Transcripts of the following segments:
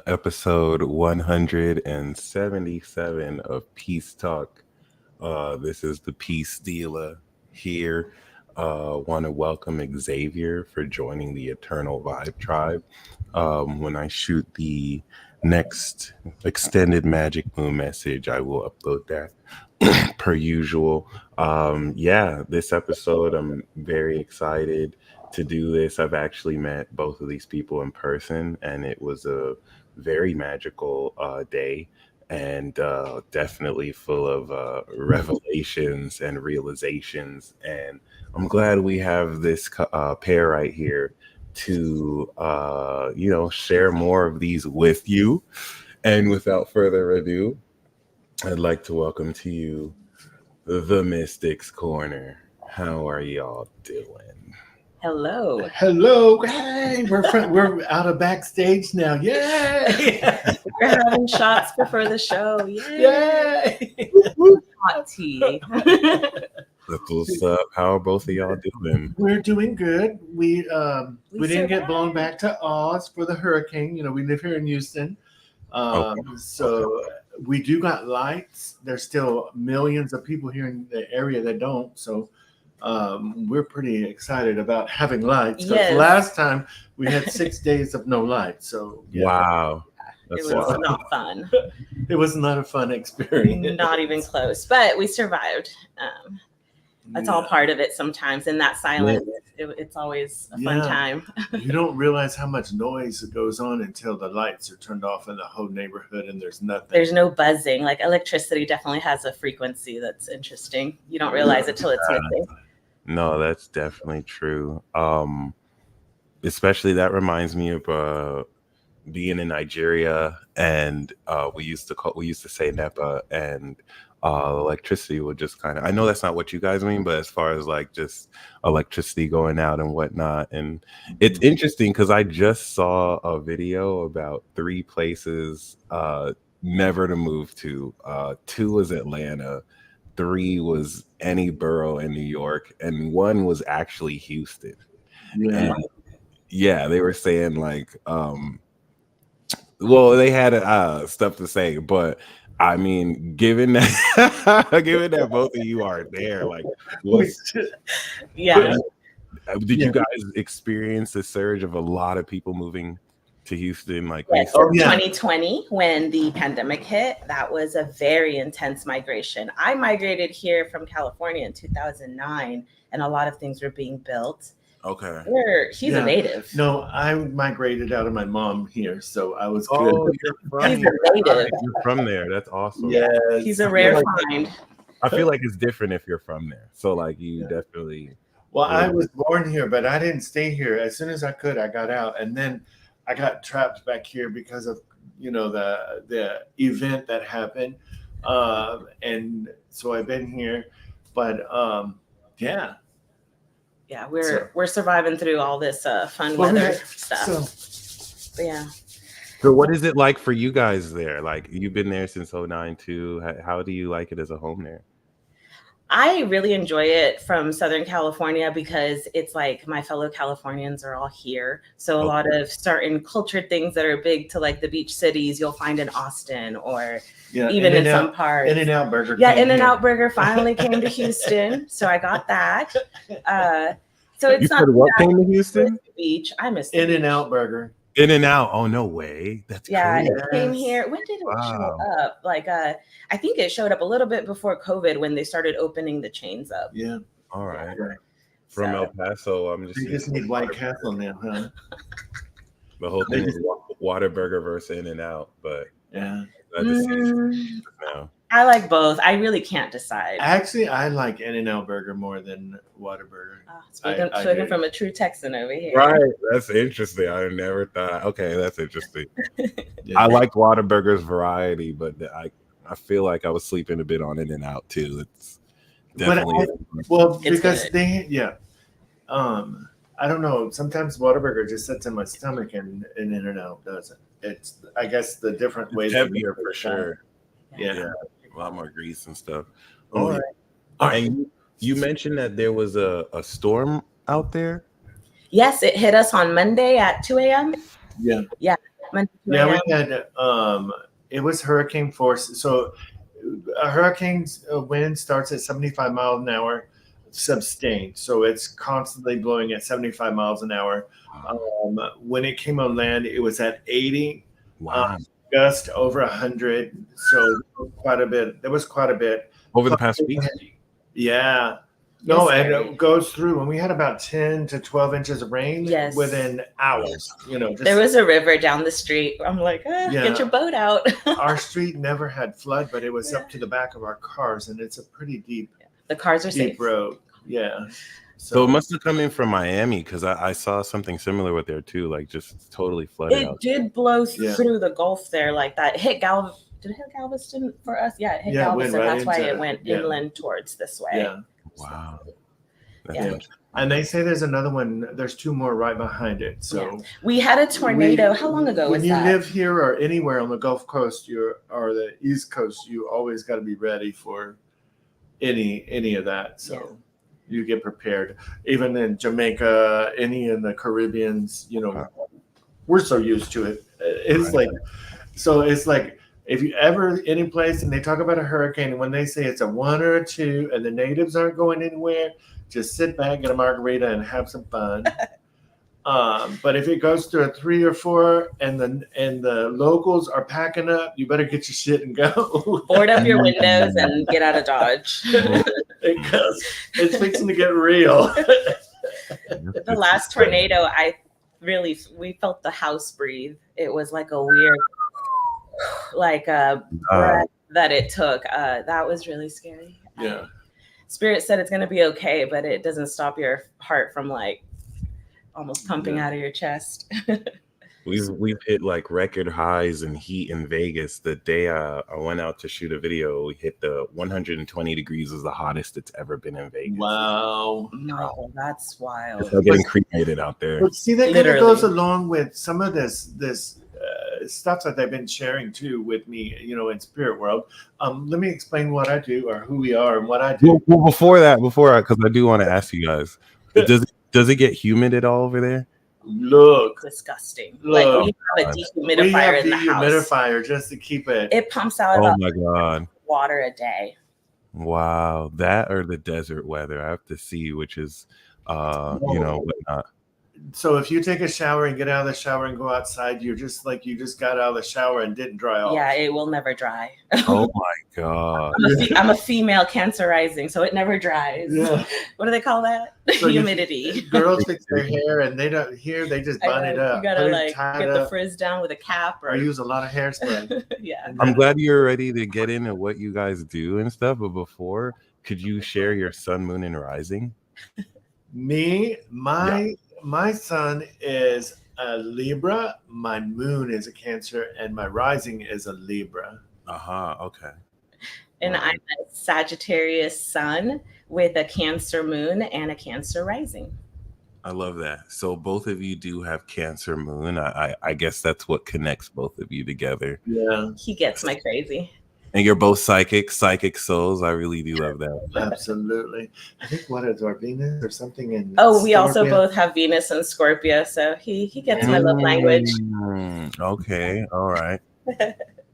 episode 177 of Peace Talk. This is the Peace Dealer here. Want to welcome Xavier for joining the Eternal Vibe Tribe. When I shoot the next extended Magic Moon message, I will upload that per usual. This episode, I'm very excited to do this. I've actually met both of these people in person, and it was a very magical day, and definitely full of revelations and realizations. And I'm glad we have this pair right here to share more of these with you. And without further ado, I'd like to welcome to you the Mystics Corner. How are y'all doing? Hello. Hey, we're out of backstage now. Yay! We're having shots before the show. Yay! Hot tea. What's up? How are both of y'all doing? We're doing good. We didn't get blown back to Oz for the hurricane. You know, we live here in Houston. So we do got lights. There's still millions of people here in the area that don't. So we're pretty excited about having lights. Because last time we had 6 days of no light. So wow. It was not fun. It was not a fun experience. Not even close. But we survived. That's all part of it sometimes. In that silence, it's always a fun time. You don't realize how much noise goes on until the lights are turned off in the whole neighborhood and there's nothing. There's no buzzing. Like electricity definitely has a frequency that's interesting. You don't realize it till it's missing. No, that's definitely true. Especially that reminds me of being in Nigeria, and we used to say NEPA, and electricity would just kind of, I know that's not what you guys mean, but as far as like just electricity going out and whatnot. And it's interesting because I just saw a video about 3 places never to move to. 2 was Atlanta, 3 was any borough in New York, and 1 was actually Houston. And they were saying like they had stuff to say, but I mean, given that both of you are there, like, did you guys experience the surge of a lot of people moving to Houston? Like, 2020, when the pandemic hit, that was a very intense migration. I migrated here from California in 2009, and a lot of things were being built. Okay. He's a native. No, I migrated out of my mom here, so I was good. Oh, he's a native. You're from there. That's awesome. Yeah, he's a rare find. I feel like it's different if you're from there. So like you definitely. Well, I was born here, but I didn't stay here. As soon as I could, I got out, and then I got trapped back here because of the event that happened, and so I've been here, but Yeah, we're surviving through all this fun weather stuff. So what is it like for you guys there? Like, you've been there since 2009 too. How do you like it as a home there? I really enjoy it from Southern California because it's like my fellow Californians are all here. So a lot of certain cultured things that are big to like the beach cities, you'll find in Austin or even in some parts. In-N-Out Burger. Yeah, In-N-Out Burger finally came to Houston. So I got that. So it's not what came to Houston? The beach. I miss In-N-Out Burger. In-N-Out. Oh, no way. That's crazy. It came here. When did it show up? Like, I think it showed up a little bit before COVID when they started opening the chains up. Yeah. All right. From El Paso, I'm just. You just need White Castle now, huh? The whole thing is Whataburger versus In-N-Out, but yeah. Now. I like both. I really can't decide. Actually, I like In-N-Out Burger more than Whataburger. Speaking from a true Texan over here. Right. That's interesting. I never thought. Okay, that's interesting. I liked Whataburger's variety, but I feel like I was sleeping a bit on In-N-Out too. It's definitely because good. I don't know. Sometimes Whataburger just sits in my stomach and In-N-Out doesn't. It's, I guess, the different ways. Heavier for sure. Yeah. A lot more grease and stuff. All right. And you mentioned that there was a storm out there. Yes, it hit us on Monday at 2 a.m. Yeah. Yeah, we had it was hurricane force. So a hurricane's wind starts at 75 miles an hour, sustained. So it's constantly blowing at 75 miles an hour. When it came on land, it was at 80. Wow. Gust over 100. So quite a bit. There was quite a bit Over the past week. Yeah. No, and it goes through, and we had about 10 to 12 inches of rain within hours. There was a river down the street. I'm like, get your boat out. Our street never had flood, but it was up to the back of our cars, and it's a pretty deep. The cars are deep safe. road. Yeah. So it must have come in from Miami, because I saw something similar with there too, like just totally flooded. It did blow through the Gulf there, like that. It hit Did it hit Galveston for us? Yeah, it hit Galveston. That's why it went inland towards this way. Yeah. Wow. And they say there's another one. There's two more right behind it. So we had a tornado. How long ago was that? When you live here or anywhere on the Gulf Coast, or the East Coast, you always got to be ready for any of that. So you get prepared. Even in Jamaica, any in the Caribbeans, we're so used to it. It's it's like. If you ever any place and they talk about a hurricane, and when they say it's a 1 or a 2 and the natives aren't going anywhere, just sit back, get a margarita, and have some fun. But if it goes to a 3 or 4 and the locals are packing up, you better get your shit and go. Board up your windows and get out of Dodge. Because it's fixing to get real. The last tornado, we felt the house breathe. It was like a weird, breath that it took. That was really scary. Yeah. Spirit said it's going to be okay, but it doesn't stop your heart from almost pumping out of your chest. We've hit record highs in heat in Vegas. The day I went out to shoot a video, we hit the 120 degrees is the hottest it's ever been in Vegas. Wow. No, that's wild. It's getting cremated out there. But see, that kind of goes along with some of this stuff that they've been sharing too with me, in spirit world. Let me explain what I do or who we are and what I do. Well, before because I do want to ask you guys, does it get humid at all over there? Look, disgusting. Look, we have a dehumidifier in the house. Dehumidifier just to keep it. It pumps out about water a day. Wow, that or the desert weather. I have to see which is, whatnot. So if you take a shower and get out of the shower and go outside, you're just like you just got out of the shower and didn't dry off. Yeah, it will never dry. Oh my God. I'm a female Cancer rising, so it never dries. Yeah. What do they call that? So humidity. Girls fix their hair and they don't they just bun it up. You gotta get the frizz down with a cap or use a lot of hairspray. Yeah. I'm glad you're ready to get into what you guys do and stuff, but before, could you share your sun, moon, and rising? My sun is a Libra, my moon is a Cancer, and my rising is a Libra. Okay. And I'm a Sagittarius sun with a Cancer moon and a Cancer rising. I love that. So both of you do have Cancer moon. I guess that's what connects both of you together. Yeah. He gets my crazy. And you're both psychic souls. I really do love that. Absolutely. I think what is our Venus or something in we also both have Venus and Scorpio, so he gets my love language. Okay, all right.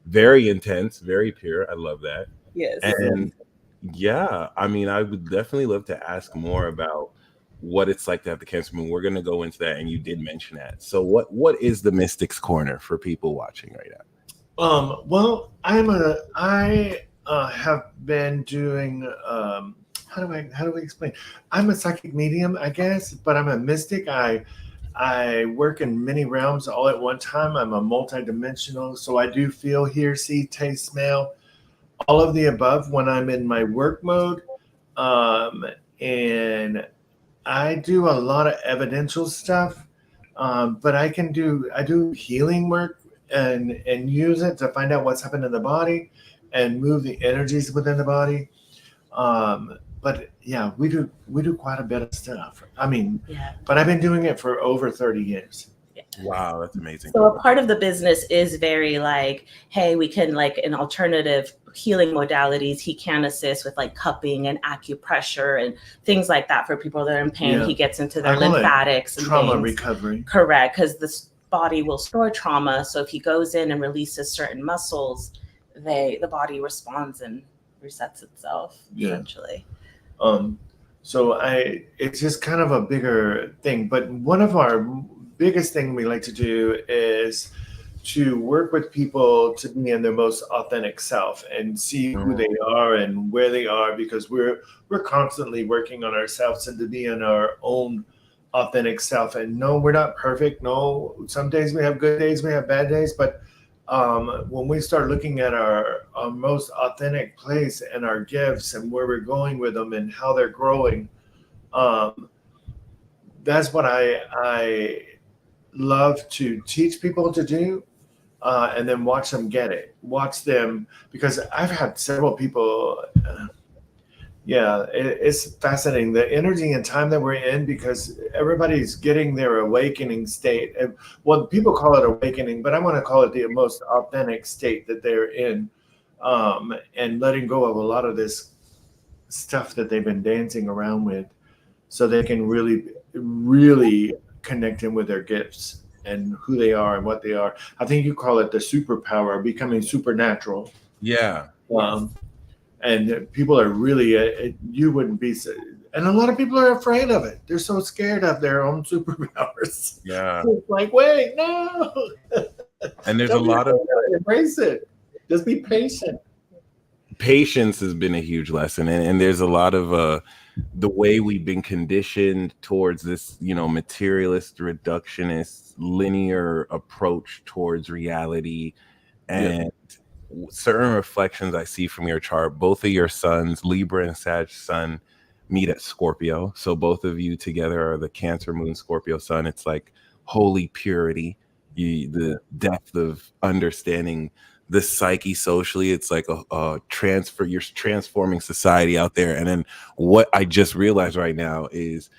Very intense, very pure. I love that. Yes. And I would definitely love to ask more about what it's like to have the Cancer moon. We're going to go into that, and you did mention that. So what is the Mystics Corner for people watching right now? Well, I have been doing, how do we explain? I'm a psychic medium, I guess, but I'm a mystic. I work in many realms all at one time. I'm a multidimensional, so I do feel, hear, see, taste, smell, all of the above when I'm in my work mode. And I do a lot of evidential stuff, but I do healing work and use it to find out what's happened in the body and move the energies within the body. But yeah, we do quite a bit of stuff. But I've been doing it for over 30 years. Yeah. Wow, that's amazing. So a part of the business is very hey, we can in alternative healing modalities, he can assist with cupping and acupressure and things like that for people that are in pain. Yeah. He gets into their lymphatics and trauma recovery. Correct, because the body will store trauma. So if he goes in and releases certain muscles, the body responds and resets itself essentially. So it's just kind of a bigger thing. But one of our biggest thing we like to do is to work with people to be in their most authentic self and see who they are and where they are, because we're constantly working on ourselves and to be in our own authentic self. And no, we're not perfect. No, some days we have good days, we have bad days, but when we start looking at our most authentic place and our gifts and where we're going with them and how they're growing, that's what I love to teach people to do. And then watch them get it. Watch them, because I've had several people. It's fascinating, the energy and time that we're in, because everybody's getting their awakening state. And well, people call it awakening, but I want to call it the most authentic state that they're in, and letting go of a lot of this stuff that they've been dancing around with, so they can really, really connect in with their gifts and who they are and what they are. I think you call it the superpower, becoming supernatural. Yeah. And people are really, you wouldn't be, and a lot of people are afraid of it. They're so scared of their own superpowers. Yeah. It's like, wait, no. And there's a lot of, embrace it. Just be patient. Patience has been a huge lesson. And there's a lot of, the way we've been conditioned towards this, materialist, reductionist, linear approach towards reality. And certain reflections I see from your chart, both of your sons, Libra and Sag sun, meet at Scorpio. So both of you together are the Cancer moon, Scorpio sun. It's like holy purity, the depth of understanding the psyche socially. It's like a transfer. You're transforming society out there. And then what I just realized right now is,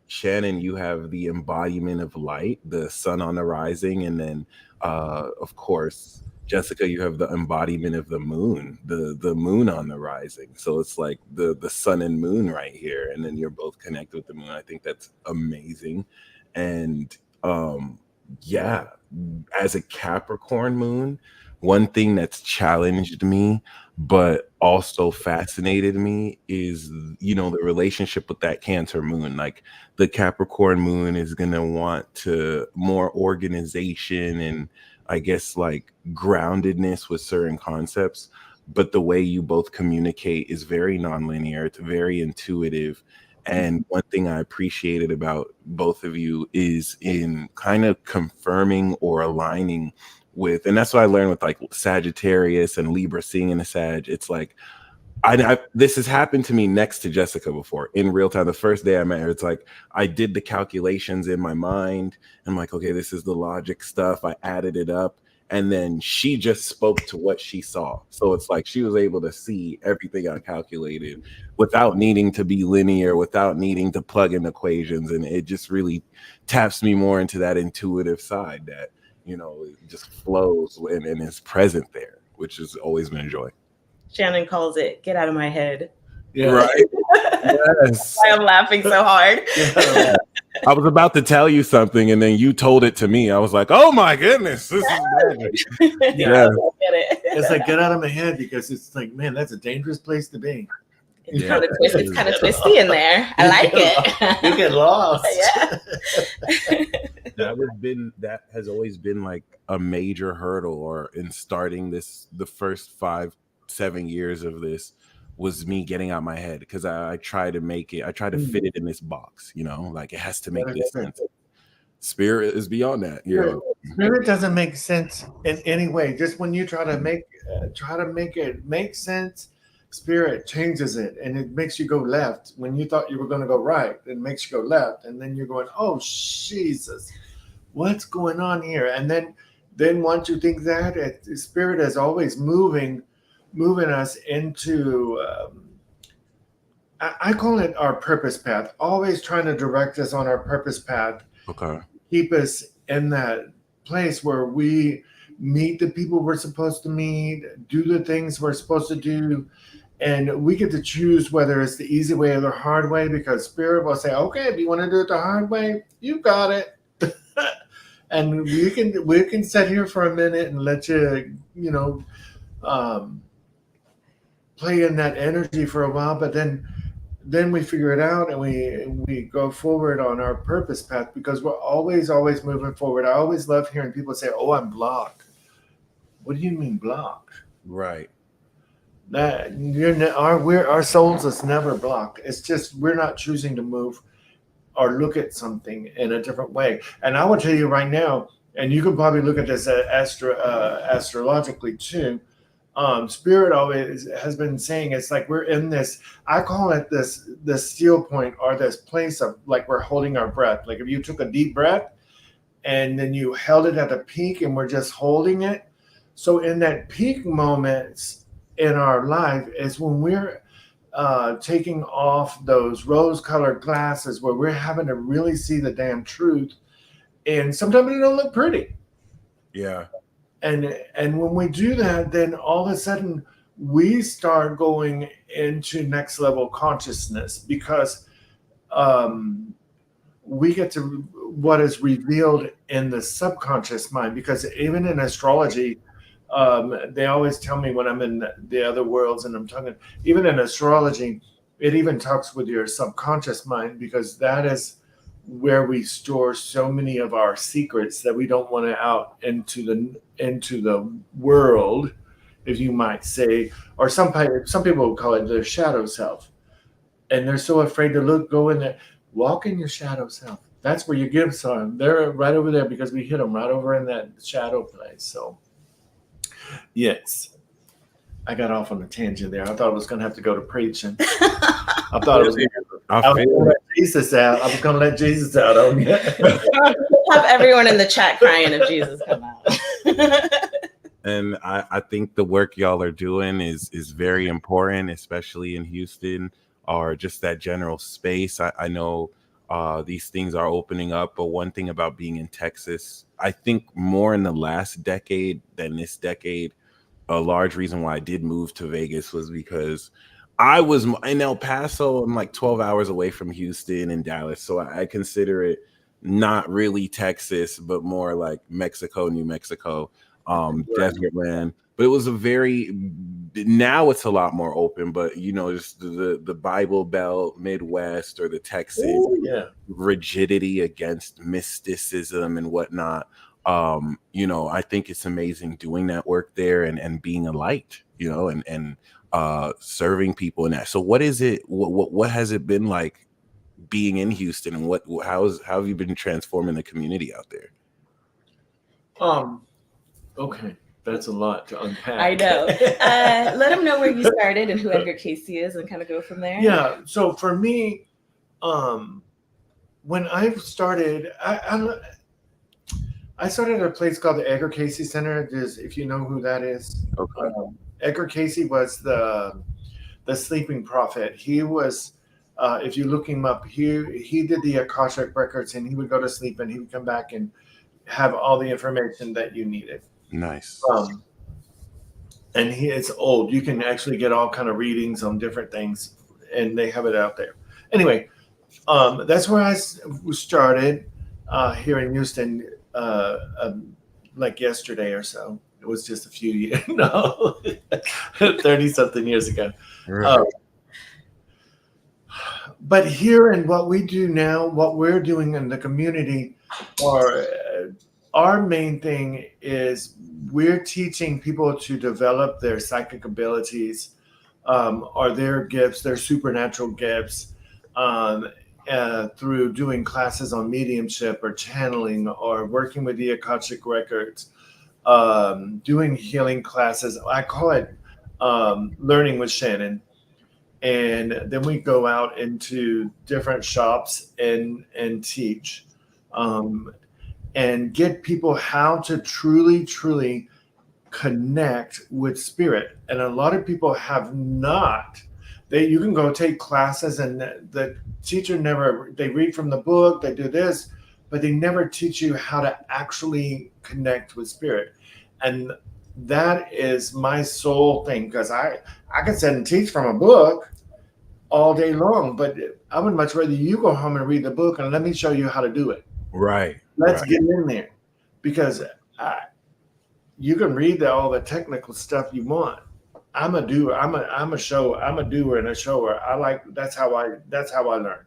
Shannon, you have the embodiment of light, the sun on the rising. And then, of course, Jessica, you have the embodiment of the moon, the moon on the rising. So it's like the sun and moon right here. And then you're both connected with the moon. I think that's amazing. And as a Capricorn moon, one thing that's challenged me, but also fascinated me is, the relationship with that Cancer moon. Like the Capricorn moon is going to want to more organization and I guess like groundedness with certain concepts. But the way you both communicate is very nonlinear. It's very intuitive. And one thing I appreciated about both of you is in kind of confirming or aligning with, and that's what I learned with like Sagittarius and Libra, seeing in a Sag. It's like, this has happened to me next to Jessica before in real time. The first day I met her, it's like I did the calculations in my mind. I'm like, okay, this is the logic stuff. I added it up. And then she just spoke to what she saw. So it's like she was able to see everything I calculated without needing to be linear, without needing to plug in equations. And it just really taps me more into that intuitive side that, it just flows and is present there, which has always been a joy. Shannon calls it "get out of my head." Yeah. Right. Yes. Why I'm laughing so hard. Yeah. I was about to tell you something, and then you told it to me. I was like, "Oh my goodness, this is magic." Yeah, get it. It's like, get out of my head, because it's like, man, that's a dangerous place to be. It's kind of twisty in there. I like it. You get lost. Yeah. That has always been like a major hurdle, or in starting this, the first 5-7 years of this was me getting out my head, because I try to fit it in this box, like it has to make this sense. Spirit is beyond that. Spirit doesn't make sense in any way. Just when you try to make it make sense, Spirit changes it, and it makes you go left when you thought you were going to go right. It makes you go left, and then you're going, oh Jesus, what's going on here? And then once you think that, Spirit is always moving us into, I call it our purpose path, always trying to direct us on our purpose path. Okay. Keep us in that place where we meet the people we're supposed to meet, do the things we're supposed to do, and we get to choose whether it's the easy way or the hard way, because Spirit will say, okay, if you want to do it the hard way, you got it. And we can sit here for a minute and let you, play in that energy for a while, but then we figure it out and we go forward on our purpose path because we're always moving forward. I always love hearing people say, "Oh, I'm blocked." What do you mean blocked? Right. That our souls is never blocked. It's just we're not choosing to move or look at something in a different way. And I will tell you right now, and you can probably look at this astrologically too. Spirit always has been saying it's like we're in this. I call it this steel point or this place of like we're holding our breath. Like if you took a deep breath and then you held it at the peak and we're just holding it. So in that peak moments in our life is when we're taking off those rose-colored glasses where we're having to really see the damn truth, and sometimes it don't look pretty. Yeah. And when we do that, then all of a sudden we start going into next level consciousness because we get to what is revealed in the subconscious mind. Because even in astrology, they always tell me when I'm in the other worlds and I'm talking, even in astrology, it even talks with your subconscious mind because that is where we store so many of our secrets that we don't want to out into the world, if you might say, or some people would call it their shadow self, and they're so afraid to go in there. Walk in your shadow self. That's where your gifts are. They're right over there because we hit them right over in that shadow place. So, yes, I got off on a tangent there. I thought I was going to have to go to preaching. I thought it was. I was going to let Jesus out. I was going to let Jesus out on you. Have everyone in the chat crying if Jesus come out. And I think the work y'all are doing is very important, especially in Houston or just that general space. I know these things are opening up, but one thing about being in Texas, I think more in the last decade than this decade, a large reason why I did move to Vegas was because I was in El Paso. I'm like 12 hours away from Houston and Dallas. So I consider it not really Texas, but more like Mexico, New Mexico, desert land. But it was now it's a lot more open, but just the Bible Belt, Midwest, or the Texas rigidity against mysticism and whatnot. I think it's amazing doing that work there and being a light, and serving people in that. So what is it? What has it been like being in Houston, and how have you been transforming the community out there? Okay, that's a lot to unpack. I know. Let them know where you started and who Edgar Casey is, and kind of go from there. Yeah. So for me, when I started, I started at a place called the Edgar Casey Center. If you know who that is. Okay. Edgar Casey was the sleeping prophet. He was, if you look him up, he did the Akashic records, and he would go to sleep and he would come back and have all the information that you needed. Nice. And it's old. You can actually get all kind of readings on different things, and they have it out there. Anyway, that's where I started here in Houston, like yesterday or so. It was just a few years, 30-something years ago. Right. But here and what we do now, what we're doing in the community, our main thing is we're teaching people to develop their psychic abilities, or their gifts, their supernatural gifts, through doing classes on mediumship or channeling or working with the Akashic records, doing healing classes. I call it learning with Shannon. And then we go out into different shops and teach, and get people how to truly connect with spirit. And a lot of people have not. You can go take classes and the teacher they read from the book, they do this, but they never teach you how to actually connect with spirit. And that is my sole thing, because I could sit and teach from a book all day long, but I would much rather you go home and read the book and let me show you how to do it. Right. Let's get in there. because you can read all the technical stuff you want. I'm a doer. I'm a doer and a shower. That's how I learn.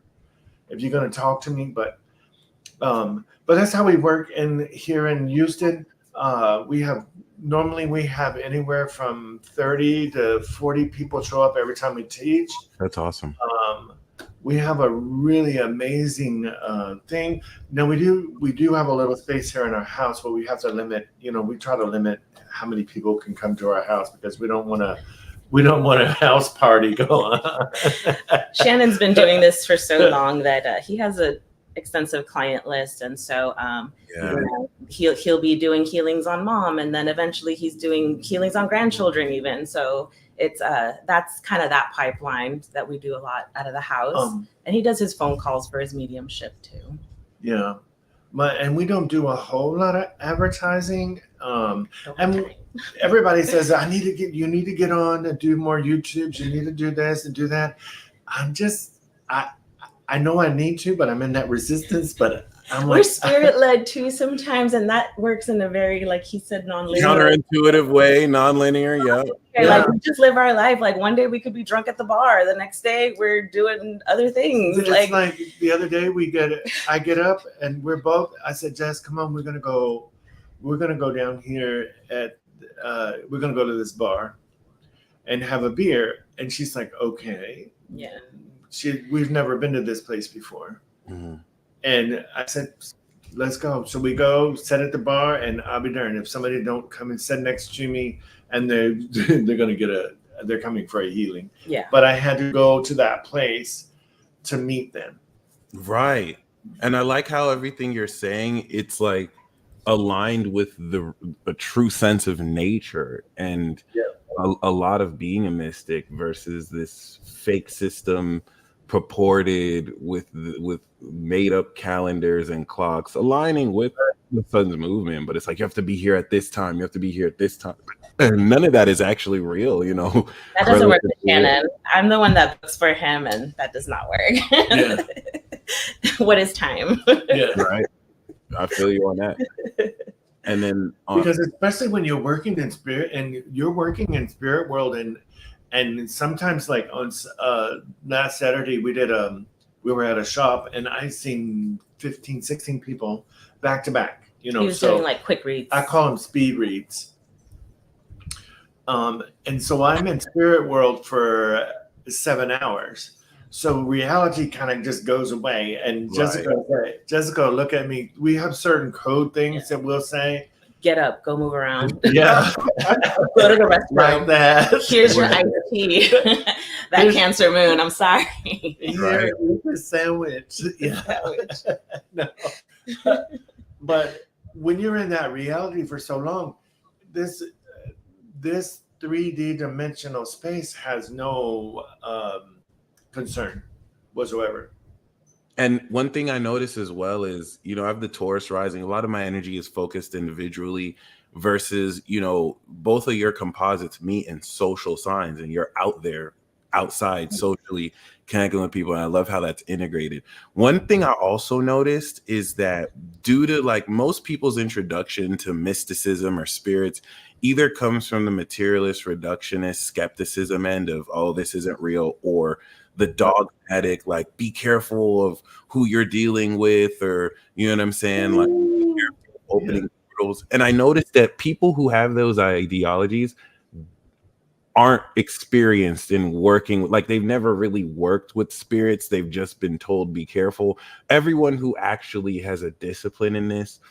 If you're going to talk to me, but that's how we work here in Houston. We have anywhere from 30 to 40 people show up every time we teach. That's awesome. We have a really amazing thing. Now we do have a little space here in our house, but we have to limit. We try to limit how many people can come to our house because we don't want a house party going on. Shannon's been doing this for so long that he has a extensive client list, and so he'll be doing healings on mom, and then eventually he's doing healings on grandchildren even. So it's that's kind of that pipeline that we do a lot out of the house. And he does his phone calls for his mediumship too. Yeah. And we don't do a whole lot of advertising. And everybody says, you need to get on and do more YouTubes. You need to do this and do that. I know I need to, but I'm in that resistance, but we're spirit led too sometimes. And that works in a very, like he said, non-linear, counterintuitive way, non-linear. Yeah. Like we just live our life. Like one day we could be drunk at the bar. The next day we're doing other things. It's like the other day I get up and I said, Jess, come on, we're going to go down here we're going to go to this bar and have a beer. And she's like, okay. Yeah. We've never been to this place before. Mm-hmm. And I said, let's go. So we go, sit at the bar, and I'll be darned if somebody don't come and sit next to me and they're going to they're coming for a healing. Yeah. But I had to go to that place to meet them. Right. And I like how everything you're saying, it's like aligned with a true sense of nature and a lot of being a mystic versus this fake system purported with made up calendars and clocks aligning with the sun's movement. But it's like, you have to be here at this time. You have to be here at this time. And none of that is actually real, That doesn't work with Shannon. I'm the one that books for him, and that does not work. Yeah. What is time? Yeah. Right. I feel you on that. And then because especially when you're working in spirit and you're working in spirit world and sometimes like on last Saturday we were at a shop and I seen 15, 16 people back to back, He was doing like quick reads. I call them speed reads. And so I'm in spirit world for 7 hours. So reality kind of just goes away. And Jessica, look at me. We have certain code things that we'll say. Get up, go move around. Yeah. Go to the restroom. Like that. Here's your iced tea. That Cancer moon. I'm sorry. Right. A sandwich. Yeah. No. But when you're in that reality for so long, this 3D dimensional space has no concern whatsoever. And one thing I notice as well is, I have the Taurus rising. A lot of my energy is focused individually versus, both of your composites meet in social signs and you're out there outside socially connecting with people. And I love how that's integrated. One thing I also noticed is that due to like most people's introduction to mysticism or spirits either comes from the materialist, reductionist, skepticism end of, oh, this isn't real, or the dogmatic, like, be careful of who you're dealing with, or, you know what I'm saying? Like, be careful opening portals. And I noticed that people who have those ideologies aren't experienced in working with, like, they've never really worked with spirits. They've just been told, be careful. Everyone who actually has a discipline in this,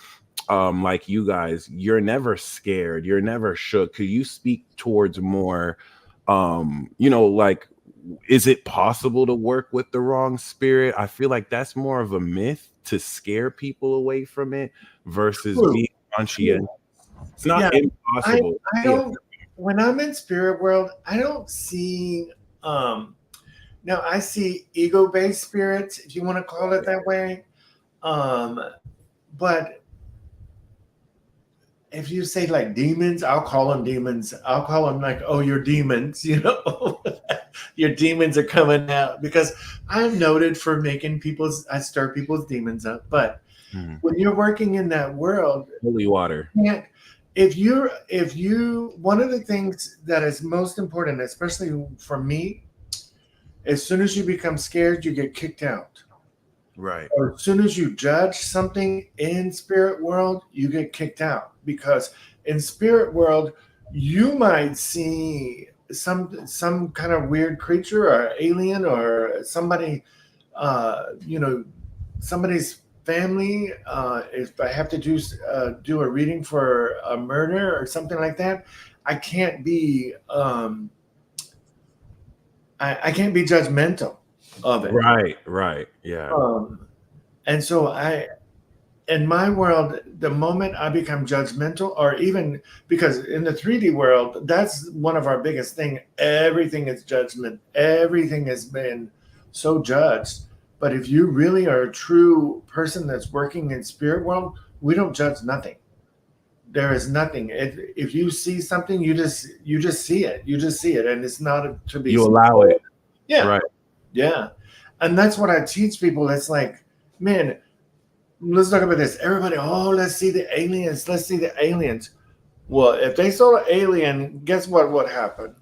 like you guys, you're never scared. You're never shook. Could you speak towards more, like, is it possible to work with the wrong spirit? I feel like that's more of a myth to scare people away from it versus being conscientious. It's not impossible. I don't. When I'm in spirit world, I don't see. Now I see ego-based spirits, if you want to call it that way. But if you say like demons, I'll call them demons. I'll call them like, oh, you're demons, your demons are coming out, because I'm noted for I stir people's demons up. But Mhm. When you're working in that world, Holy water. if you one of the things that is most important, especially for me, as soon as you become scared, you get kicked out. Right. Or as soon as you judge something in spirit world, you get kicked out, because in spirit world you might see some kind of weird creature or alien or somebody, somebody's family. If I have to do a reading for a murder or something like that, I can't be I can't be judgmental of it. Right. Yeah. And so in my world, the moment I become judgmental, or even because in the 3D world, that's one of our biggest thing. Everything is judgment. Everything has been so judged. But if you really are a true person that's working in spirit world, we don't judge nothing. There is nothing. If you see something, you just see it. You just see it, and it's not to be. You allow it. Yeah, Right. yeah, and that's what I teach people. It's like, man, let's talk about this. Everybody, oh, let's see the aliens. Let's see the aliens. Well, if they saw an alien, guess what would happen?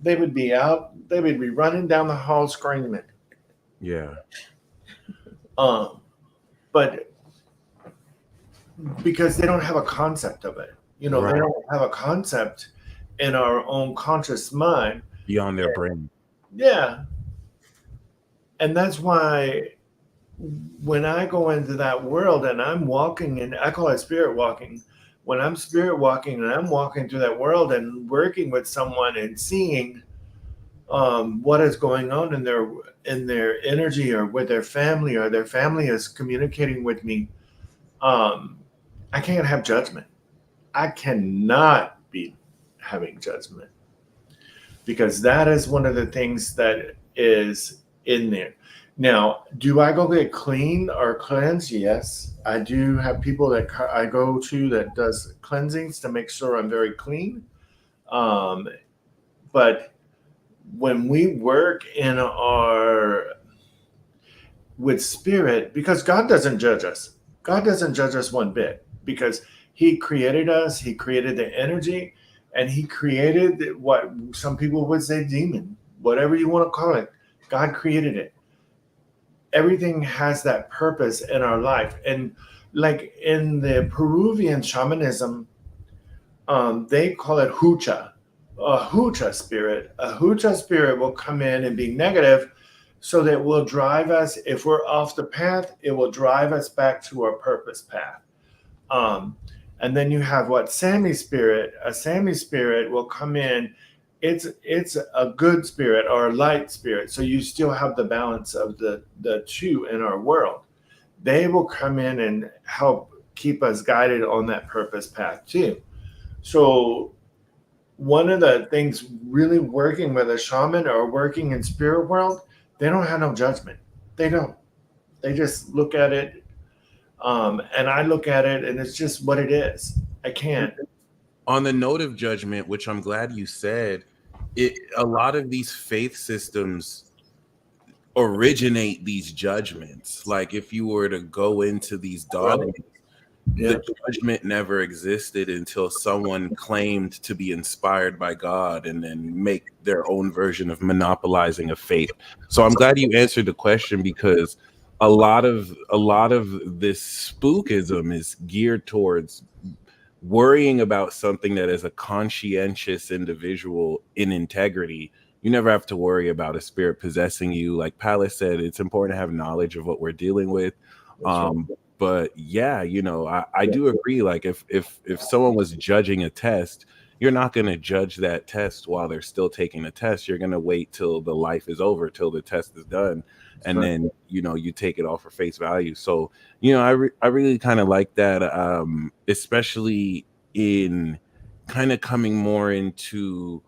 They would be out. They would be running down the hall screaming. Yeah. But because they don't have a concept of it, they don't have a concept in our own conscious mind Beyond their brain. Yeah, and that's why when I go into that world and I'm walking, and I call it spirit walking, when I'm spirit walking and I'm walking through that world and working with someone and seeing what is going on in their energy, or with their family, or their family is communicating with me, I can't have judgment. I cannot be having judgment, because that is one of the things that is in there. Now, do I go get clean or cleanse? Yes, I do have people that I go to that does cleansings to make sure I'm very clean. But when we work with spirit, because God doesn't judge us. God doesn't judge us one bit, because he created us, he created the energy, and he created what some people would say demon, whatever you want to call it. God created it. Everything has that purpose in our life. And like in the Peruvian shamanism, they call it hucha, a hucha spirit. A hucha spirit will come in and be negative, so that it will drive us. If we're off the path, it will drive us back to our purpose path. And then you have what Sami spirit. A Sami spirit will come in. It's a good spirit or a light spirit. So you still have the balance of the two in our world. They will come in and help keep us guided on that purpose path too. So one of the things really working with a shaman or working in spirit world, they don't have no judgment. They don't. They just look at it. And I look at it, and it's just what it is. I can't. On the note of judgment, which I'm glad you said, a lot of these faith systems originate these judgments. Like if you were to go into these dogmas, the judgment never existed until someone claimed to be inspired by God and then make their own version of monopolizing a faith. So I'm glad you answered the question, because a lot of this spookism is geared towards worrying about something that is a conscientious individual in integrity. You never have to worry about a spirit possessing you. Like Palace said, it's important to have knowledge of what we're dealing with. But yeah, I do agree. Like if someone was judging a test, you're not going to judge that test while they're still taking the test. You're going to wait till the life is over, till the test is done, and then you take it all for face value. So I really kind of like that, especially in kind of coming more into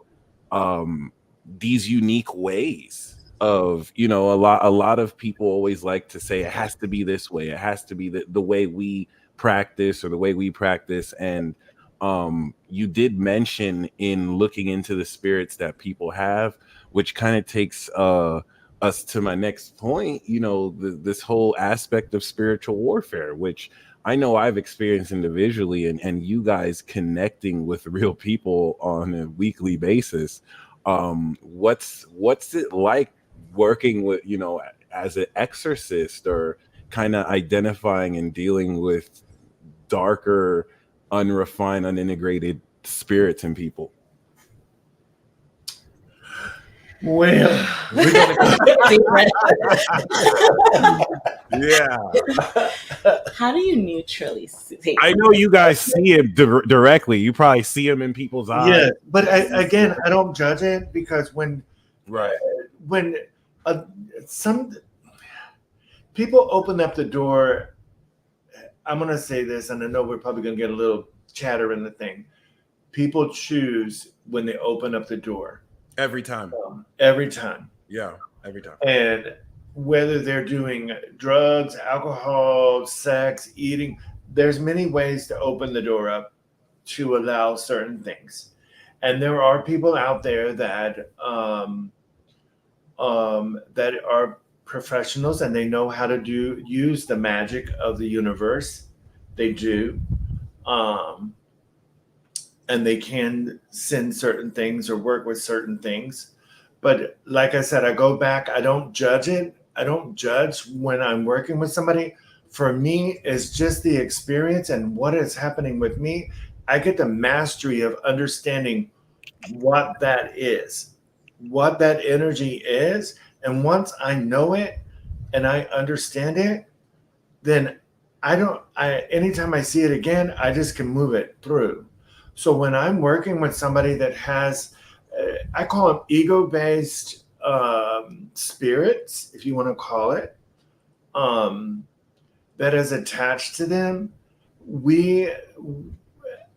these unique ways of a lot of people always like to say it has to be this way, it has to be the way we practice, or the way we practice. And you did mention in looking into the spirits that people have, which kind of takes us to my next point, this whole aspect of spiritual warfare, which I know I've experienced individually, and you guys connecting with real people on a weekly basis. What's it like working with, as an exorcist, or kind of identifying and dealing with darker, unrefined, unintegrated spirits in people? Well, we're gonna Yeah. How do you neutrally see? I know you guys see it directly. You probably see them in people's eyes. Yeah, but again, I don't judge it, because when some people open up the door, I'm gonna say this, and I know we're probably gonna get a little chatter in the thing. People choose when they open up the door. Every time. Every time. Yeah, every time. And whether they're doing drugs, alcohol, sex, eating, there's many ways to open the door up to allow certain things. And there are people out there that that are professionals, and they know how to use the magic of the universe. They do. And they can send certain things or work with certain things. But like I said, I go back, I don't judge it. I don't judge when I'm working with somebody. For me, it's just the experience and what is happening with me. I get the mastery of understanding what that is, what that energy is. And once I know it and I understand it, then anytime I see it again, I just can move it through. So when I'm working with somebody that has, I call them ego-based spirits, if you want to call it, that is attached to them,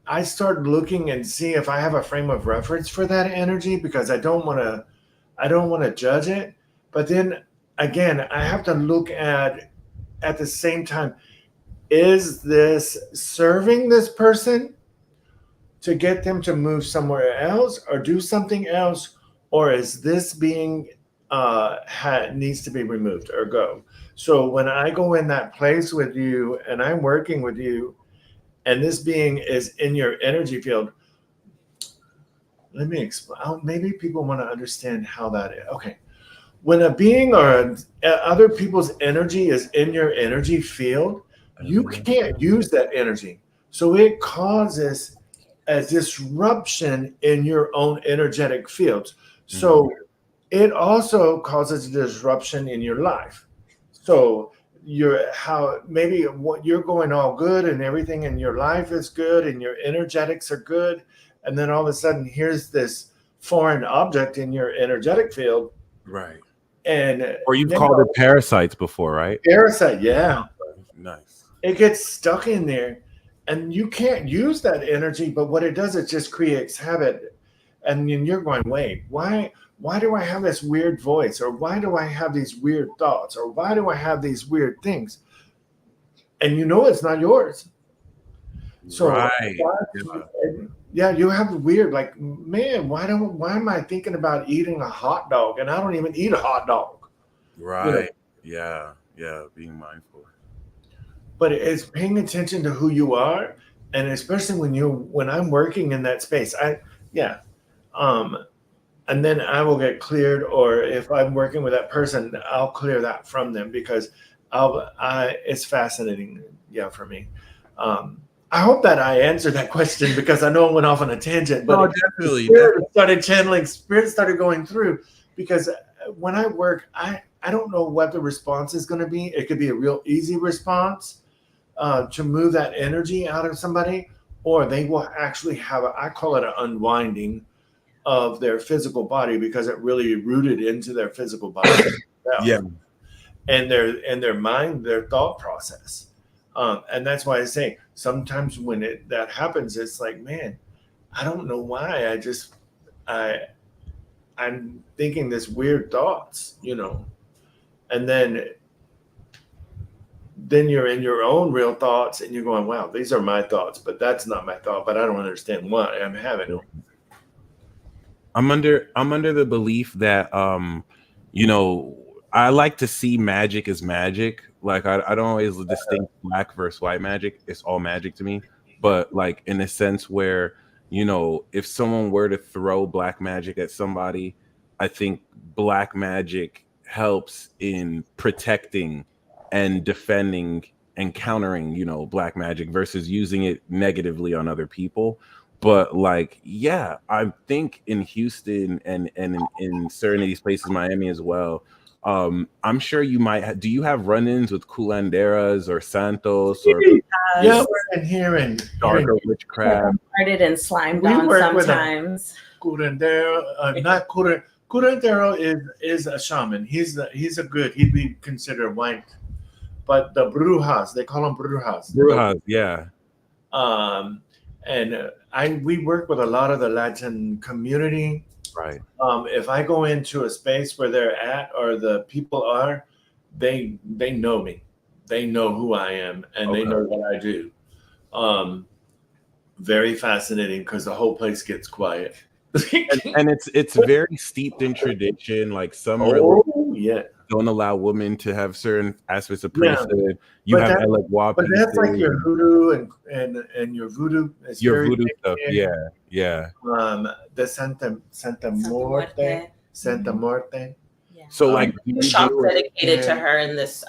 I start looking and see if I have a frame of reference for that energy, because I don't want to judge it. But then again, I have to look at the same time, is this serving this person to get them to move somewhere else or do something else, or is this being needs to be removed or go? So when I go in that place with you and I'm working with you, and this being is in your energy field, let me explain. Maybe people want to understand how that is. Okay. When a being or other people's energy is in your energy field, you can't use that energy. So it causes a disruption in your own energetic fields. So it also causes a disruption in your life. So maybe what you're going all good and everything in your life is good and your energetics are good. And then all of a sudden, here's this foreign object in your energetic field. Right. Or you've called it parasites before, right? Parasite, yeah. Nice. It gets stuck in there. And you can't use that energy, but what it does, it just creates habit. And then you're going, wait, why do I have this weird voice? Or why do I have these weird thoughts? Or why do I have these weird things? And it's not yours. So right. Yeah, you have weird, like, man, why am I thinking about eating a hot dog? And I don't even eat a hot dog. Right. Yeah. Being mindful. But it's paying attention to who you are, and especially when I'm working in that space, and then I will get cleared, or if I'm working with that person, I'll clear that from them, because it's fascinating, for me. I hope that I answered that question, because I know I went off on a tangent, but definitely. Started channeling, spirit started going through, because when I work, I don't know what the response is going to be. It could be a real easy response to move that energy out of somebody, or they will actually have I call it an unwinding of their physical body, because it really rooted into their physical body. And their mind, their thought process. And that's why I say sometimes when that happens, it's like, man, I don't know why. I'm thinking this weird thoughts, and then you're in your own real thoughts, and you're going, wow, these are my thoughts, but that's not my thought, but I don't understand why I'm having them. I'm under the belief that I like to see magic as magic. Like I don't always distinct black versus white magic. It's all magic to me. But like in a sense where, you know, if someone were to throw black magic at somebody, I think black magic helps in protecting and defending and countering, you know, black magic versus using it negatively on other people. But like, yeah, I think in Houston and in certain of these places, Miami as well, I'm sure you might do you have run-ins with curanderas or santos or Yeah, we're in here and darker witchcraft? Started and slimed We on work with sometimes. curandero, not curandero is a shaman. He's a good. He'd be considered white, but the brujas, they call them brujas. Brujas, yeah. And we work with a lot of the Latin community. Right. If I go into a space where they're at or the people are, they know me. They know who I am and they know what I do. Very fascinating because the whole place gets quiet. and it's very steeped in tradition. Like some religions don't allow women to have certain aspects of priesthood. You have but that's like your hoodoo and your voodoo. Your voodoo stuff, yeah. The Santa Muerte. Yeah. So like shop dedicated to her in this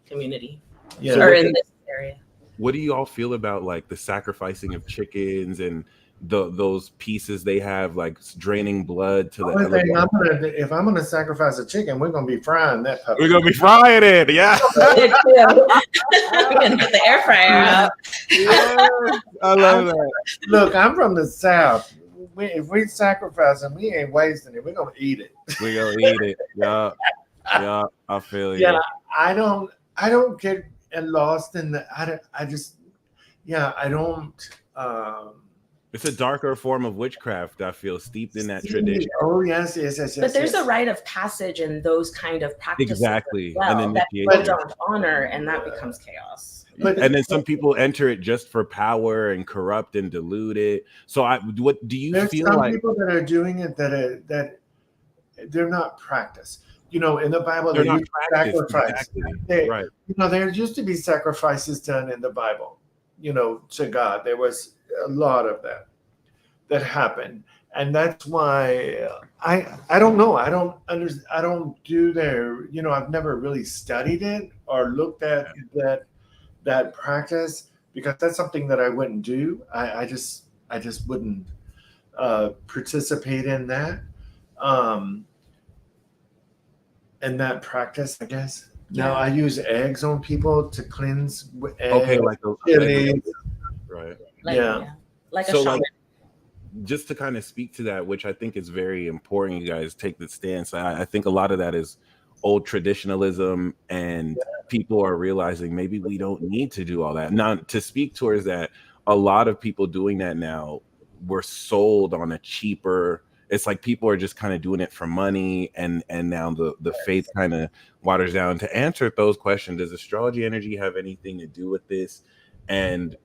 community, yeah, or in this area. What do you all feel about like the sacrificing of chickens and those pieces they have, like draining blood to the if I'm gonna sacrifice a chicken, we're gonna be frying that puppy. We're gonna be frying it, yeah. We can put the air fryer up. Yeah, I love that. Look, I'm from the South. If we sacrifice them, we ain't wasting it. We're gonna eat it. We're gonna eat it. Yeah, I feel you. Yeah, I don't get lost in the. I don't. It's a darker form of witchcraft, I feel, steeped in that tradition. Oh, yes. But there's a rite of passage in those kind of practices. Exactly. Well, and that people don't honor, and that becomes chaos. And then some people enter it just for power and corrupt and dilute it. So what do you feel some like? People that are doing it that they're not practiced. You know, in the Bible, they're they not sacrifice. Exactly. Right. You know, there used to be sacrifices done in the Bible, you know, to God. There was a lot of that happened, and that's why I don't know. I don't do their. You know, I've never really studied it or looked at that practice because that's something that I wouldn't do. I just wouldn't participate in that. And that practice, I guess. Now I use eggs on people to cleanse eggs. Okay, like those chilies. Right. Like so a shaman. Just to kind of speak to that, which I think is very important, you guys take the stance. I think a lot of that is old traditionalism, and people are realizing maybe we don't need to do all that. Now, to speak towards that, a lot of people doing that now were sold on a cheaper. It's like people are just kind of doing it for money, and now the faith kind of waters down. To answer those questions, does astrology energy have anything to do with this? And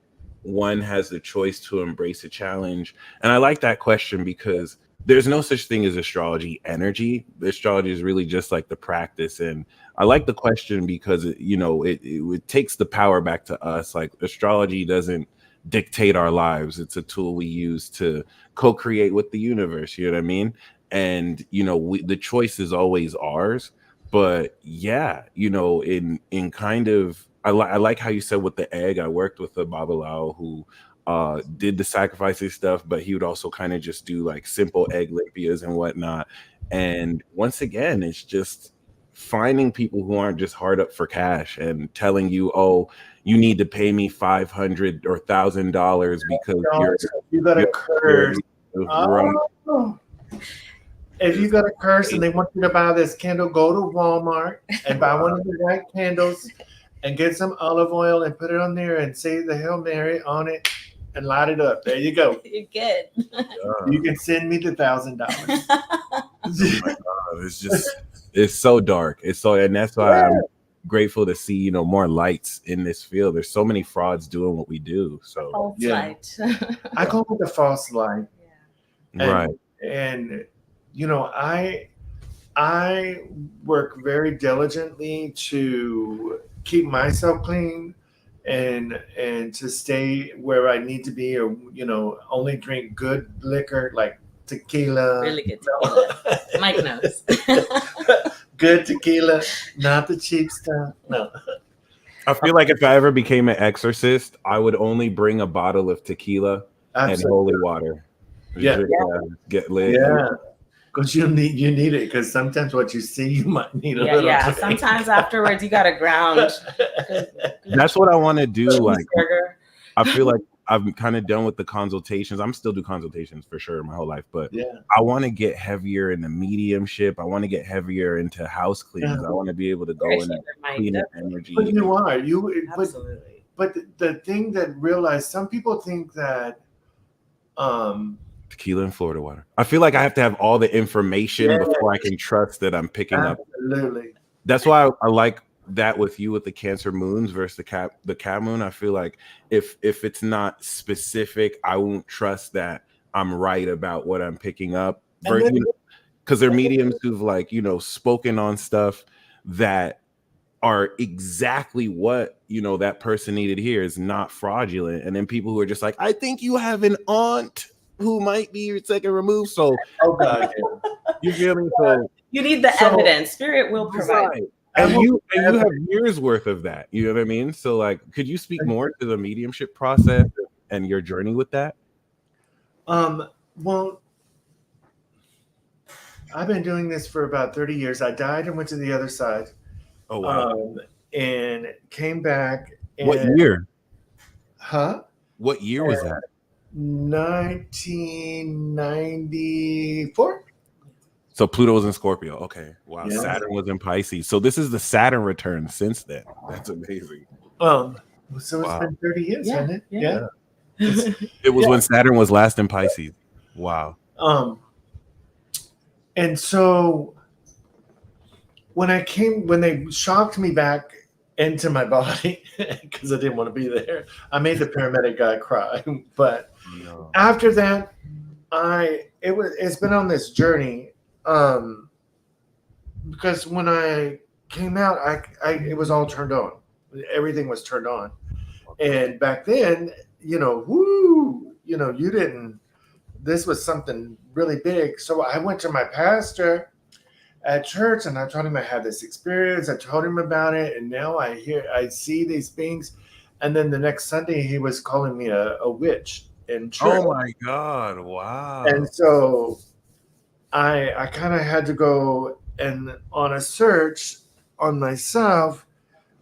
one has the choice to embrace a challenge. And I like that question because there's no such thing as astrology energy. The astrology is really just like the practice. And I like the question because it takes the power back to us. Like astrology doesn't dictate our lives. It's a tool we use to co-create with the universe. You know what I mean? And the choice is always ours. But yeah, in kind of I like how you said with the egg. I worked with a Babalao who did the sacrificing stuff, but he would also kind of just do like simple egg limpias and whatnot. And once again, it's just finding people who aren't just hard up for cash and telling you, oh, you need to pay me $500 or $1,000 because you got a curse. If you got a curse and they want you to buy this candle, go to Walmart and buy one of the white candles and get some olive oil and put it on there and say the Hail Mary on it and light it up. There you go. You're good. You can send me the $1,000. Oh my God, it's so dark. And that's why I'm grateful to see more lights in this field. There's so many frauds doing what we do. So false light. I call it the false light. Right. And I work very diligently to keep myself clean and to stay where I need to be, or only drink good liquor like tequila. Really good tequila. Mike knows. Good tequila, not the cheap stuff. No. I feel like if I ever became an exorcist, I would only bring a bottle of tequila and holy water. Yeah. Get lit. Yeah. Because you need it, because sometimes what you see, you might need a little. Yeah. Sometimes afterwards you gotta ground. That's what I want to do. Like, I feel like I'm kind of done with the consultations. I'm still do consultations for sure my whole life, but I want to get heavier in the mediumship. I want to get heavier into house cleans. I want to be able to go in and clean the energy. But you are absolutely. But the thing that realized, some people think that tequila and Florida water. I feel like I have to have all the information before I can trust that I'm picking up. Absolutely. That's why I like that with you with the Cancer moons versus the cat moon. I feel like if it's not specific, I won't trust that I'm right about what I'm picking up. Because they're mediums who've spoken on stuff that are exactly what that person needed here, is not fraudulent. And then people who are just like, I think you have an aunt who might be your second remove. So God, you feel me? So you need the evidence. Spirit will provide. Right. And you have years worth of that. You know what I mean? So could you speak more to the mediumship process and your journey with that? Well, I've been doing this for about 30 years. I died and went to the other side. Oh, wow. And came back. What year? Huh? What year was that? 1994. So Pluto was in Scorpio. Okay. Wow. Yeah. Saturn was in Pisces. So this is the Saturn return since then. That's amazing. So it's been 30 years, hasn't it? Yeah. It was when Saturn was last in Pisces. Wow. And so when they shocked me back into my body, because I didn't want to be there, I made the paramedic guy cry. But after that, it's been on this journey. Because when I came out, it was all turned on. Everything was turned on. And back then, this was something really big. So I went to my pastor at church and I told him I had this experience. I told him about it. And now I see these things. And then the next Sunday, he was calling me a witch in church. Oh my God. Wow. And so I kind of had to go on a search on myself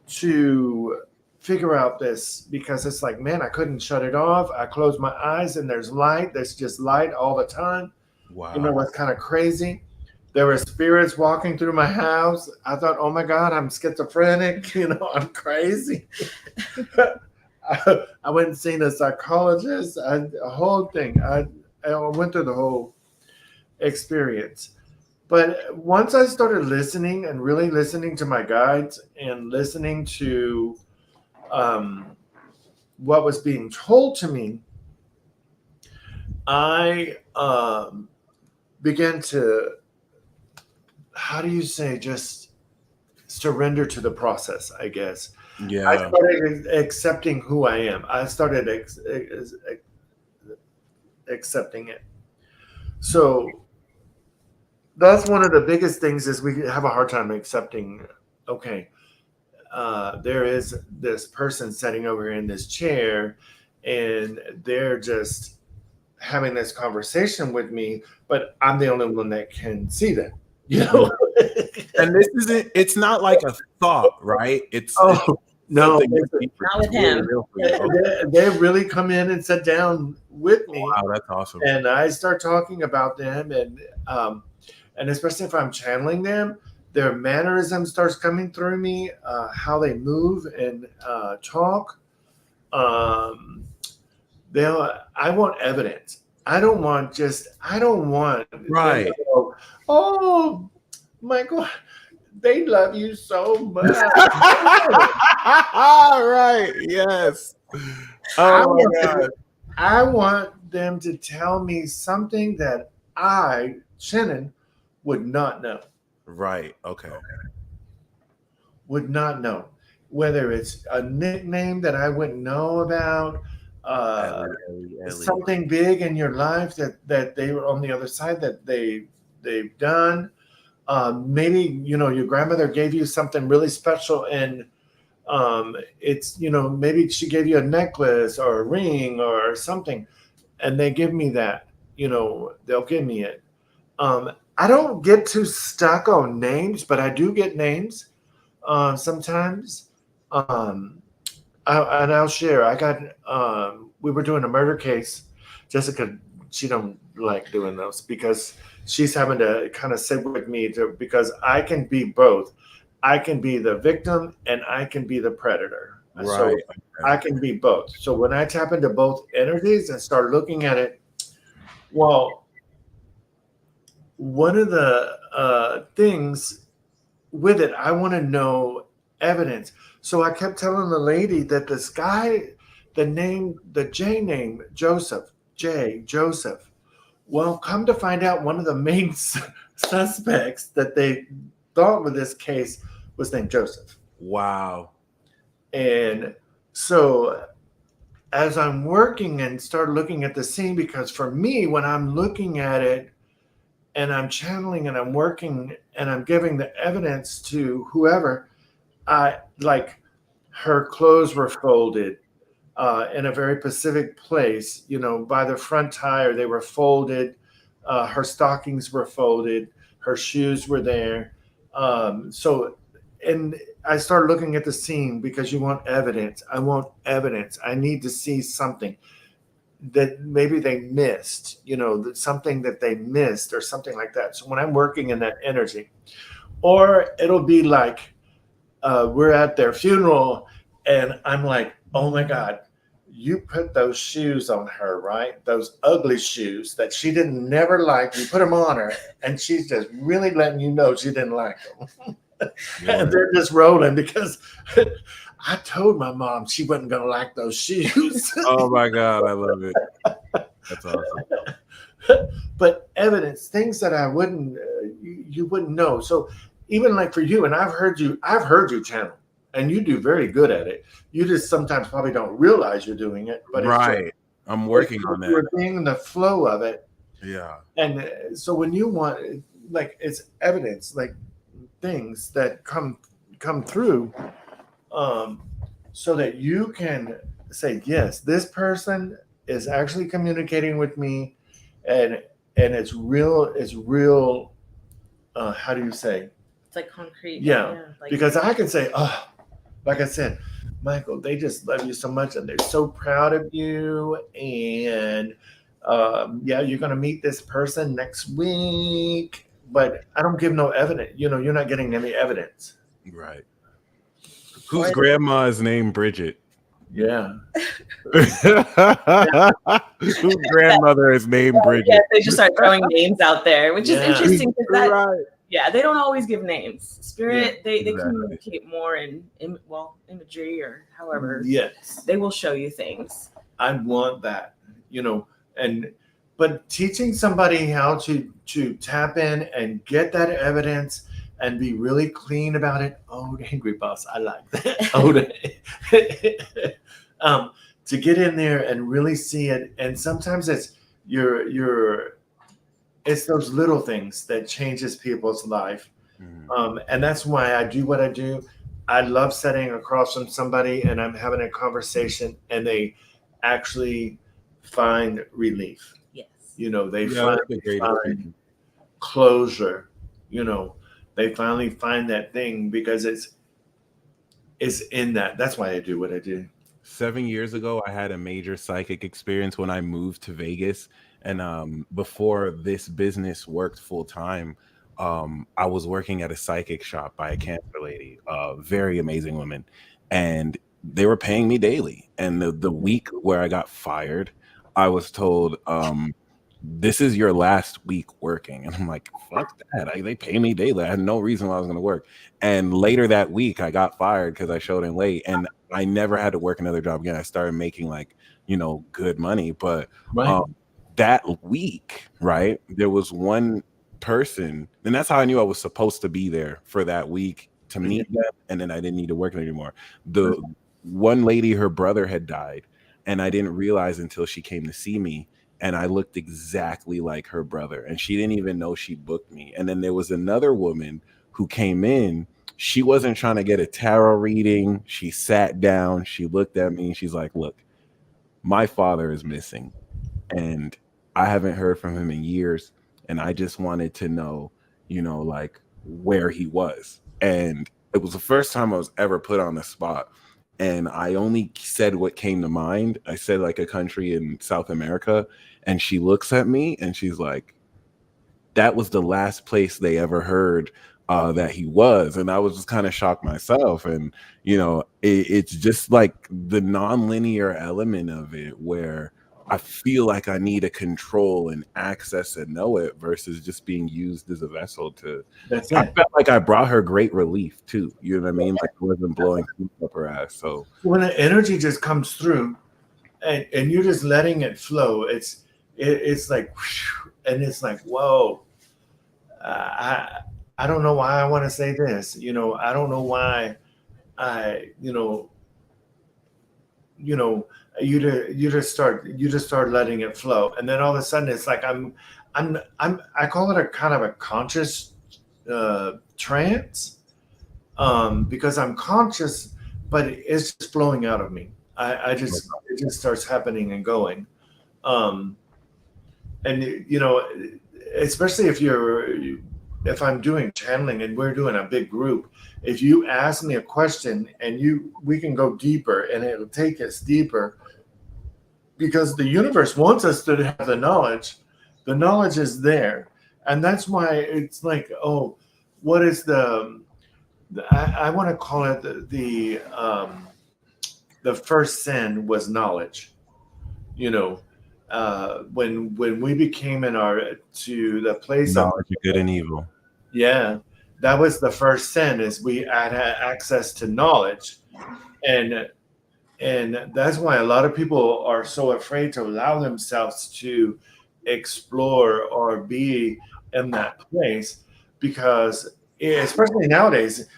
to figure out this, because it's like, man, I couldn't shut it off. I closed my eyes and there's light. There's just light all the time. Wow. What's kind of crazy? There were spirits walking through my house. I thought, oh my God, I'm schizophrenic. I'm crazy. I went and seen a psychologist. A whole thing. I went through the whole experience. But once I started listening and really listening to my guides and listening to what was being told to me, I began to, how do you say, just surrender to the process, I guess. Yeah. I started accepting who I am. I started accepting it. So that's one of the biggest things, is we have a hard time accepting, okay, there is this person sitting over here in this chair and they're just having this conversation with me, but I'm the only one that can see them, And it's not like a thought, right? No, not with him. They really come in and sit down with me. Wow, that's awesome. And I start talking about them, and especially if I'm channeling them, their mannerism starts coming through me, how they move and talk. I want evidence. I don't want right. Oh, Michael, they love you so much. Right. Yes. Oh my God. I want them to tell me something that I, Shannon, would not know. Right. Okay. Would not know. Whether it's a nickname that I wouldn't know about, Ellie. something big in your life that they were on the other side that they've done. Maybe your grandmother gave you something really special, and it's maybe she gave you a necklace or a ring or something, and they give me that. They'll give me it. I don't get too stuck on names, but I do get names sometimes. And I'll share. I got we were doing a murder case. Jessica, she don't like doing those because she's having to kind of sit with me because I can be both. I can be the victim and I can be the predator. So Right. I can be both. So when I tap into both energies and start looking at it, well, one of the things with it, I want to know evidence. So I kept telling the lady that this guy, the J name, Joseph. Well, come to find out, one of the main suspects that they thought with this case was named Joseph. Wow. And so as I'm working and start looking at the scene, because for me, when I'm looking at it and I'm channeling and I'm working and I'm giving the evidence to whoever, I like her clothes were folded in a very specific place, by the front tire, they were folded. Her stockings were folded. Her shoes were there. And I started looking at the scene because you want evidence. I want evidence. I need to see something that maybe they missed, something that they missed or something like that. So when I'm working in that energy, or it'll be like we're at their funeral and I'm like, oh my God, you put those shoes on her, right? Those ugly shoes that she didn't never like. You put them on her and she's just really letting you know she didn't like them. And they're just rolling because I told my mom she wasn't going to like those shoes. Oh my God, I love it. That's awesome. But evidence, things that I wouldn't, you wouldn't know. So even like for you, and I've heard you channel, and you do very good at it. You just sometimes probably don't realize you're doing it, but right. I'm working on that. You're being in the flow of it. Yeah. And so when you want, like, it's evidence, like things that come through, so that you can say, yes, this person is actually communicating with me, and it's real. How do you say? It's like concrete. Yeah, because I can say, oh, like I said, Michael, they just love you so much and they're so proud of you. And yeah, you're going to meet this person next week. But I don't give no evidence. You're not getting any evidence. Right. Whose grandma is named Bridget? Yeah. Whose grandmother is named Bridget? Yeah, they just start throwing names out there, which is interesting because right. Yeah, they don't always give names. Spirit, they exactly. communicate more in imagery or however. Yes. They will show you things. I want that, but teaching somebody how to tap in and get that evidence and be really clean about it. Oh, the angry boss, I like that. To get in there and really see it, and sometimes it's it's those little things that changes people's life. And that's why I do what I do. I love sitting across from somebody and I'm having a conversation and they actually find relief. Yes. They find closure. They finally find that thing because it's in that. That's why I do what I do. 7 years ago, I had a major psychic experience when I moved to Vegas. And before this business worked full time, I was working at a psychic shop by a cancer lady, very amazing woman. And they were paying me daily. And the week where I got fired, I was told, this is your last week working. And I'm like, fuck that. They pay me daily. I had no reason why I was going to work. And later that week, I got fired because I showed in late. And I never had to work another job again. I started making good money. But that week, right, there was one person, and that's how I knew I was supposed to be there for that week to meet them, and then I didn't need to work anymore. The one lady, her brother had died, and I didn't realize until she came to see me, and I looked exactly like her brother, and she didn't even know she booked me. And then there was another woman who came in. She wasn't trying to get a tarot reading. She sat down, she looked at me, and she's like, look, my father is missing, and I haven't heard from him in years, and I just wanted to know, like where he was. And it was the first time I was ever put on the spot, and I only said what came to mind. I said like a country in South America, and she looks at me and she's like, that was the last place they ever heard that he was. And I was just kind of shocked myself. And it's just like the non-linear element of it, where I feel like I need to control and access and know it versus just being used as a vessel to. That's I it. felt like I brought her great relief too. You know what I mean? Like I wasn't blowing up her ass. So When the energy just comes through, and you're just letting it flow, it's like, whew, and it's like, whoa. I don't know why I want to say this. I don't know why I you just start letting it flow, and then all of a sudden it's like I call it a kind of a conscious trance, because I'm conscious, but it's just flowing out of me. It just starts happening and going, and especially if I'm doing channeling and we're doing a big group, if you ask me a question and we can go deeper, and it'll take us deeper, because the universe wants us to have the knowledge. The knowledge is there, and that's why it's like, oh, what is I want to call it the first sin was knowledge. When we became to the place knowledge of good and evil. Yeah, that was the first sin, is we had access to knowledge, and that's why a lot of people are so afraid to allow themselves to explore or be in that place, because especially nowadays,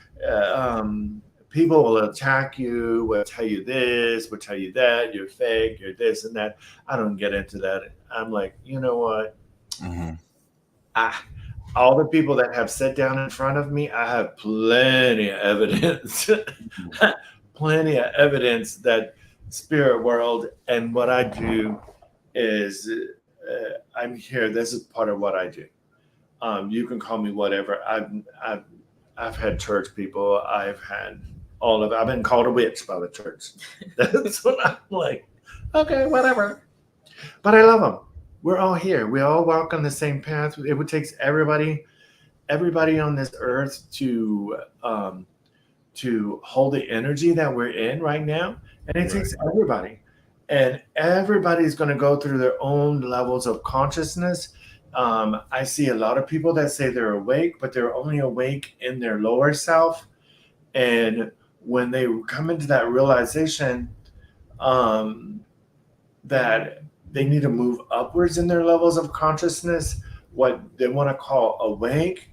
people will attack you, will tell you this, will tell you that, you're fake, you're this and that. I don't get into that. I'm like, you know what? Mm-hmm. All the people that have sat down in front of me, I have plenty of evidence, plenty of evidence that spirit world and what I do is I'm here. This is part of what I do. You can call me whatever. I've had church people. I've been called a witch by the church. That's what I'm like. Okay, whatever. But I love them. We're all here. We all walk on the same path. It would take everybody on this earth to hold the energy that we're in right now, and it takes everybody. And everybody's going to go through their own levels of consciousness. I see a lot of people that say they're awake, but they're only awake in their lower self. And when they come into that realization that they need to move upwards in their levels of consciousness, what they want to call awake,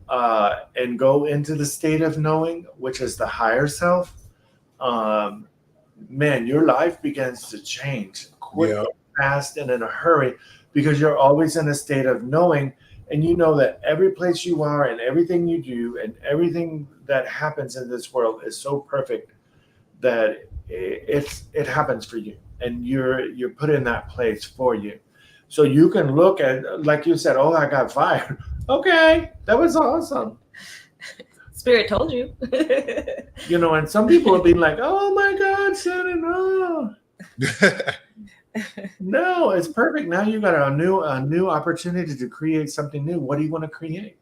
and go into the state of knowing, which is the higher self, man, your life begins to change quick, fast, and in a hurry, because you're always in a state of knowing, and you know that every place you are and everything you do and everything that happens in this world is so perfect that it happens for you, and you're put in that place for you. So you can look at, like you said, oh, I got fired. Okay, that was awesome. Spirit told you. And some people will be like, oh my God, Shannon, no. No, it's perfect. Now you got a new opportunity to create something new. What do you want to create?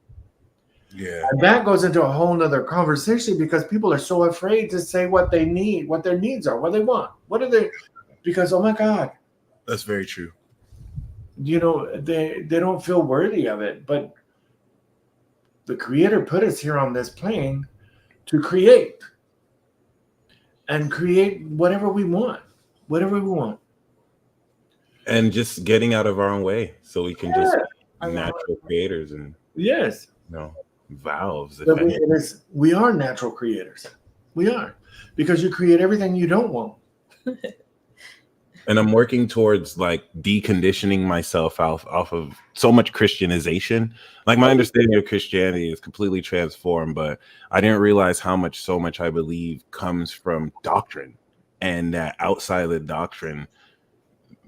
Yeah. And that goes into a whole nother conversation, because people are so afraid to say what they need, what their needs are, what they want. What are they? Because, oh my God. That's very true. They don't feel worthy of it. But the Creator put us here on this plane to create. And create whatever we want. Whatever we want. And just getting out of our own way so we can just be natural creators and Yes. No, valves. But we are natural creators. We are, because you create everything you don't want. And I'm working towards like deconditioning myself off of so much Christianization. Like my understanding of Christianity is completely transformed, but I didn't realize so much I believe comes from doctrine, and that outside of the doctrine,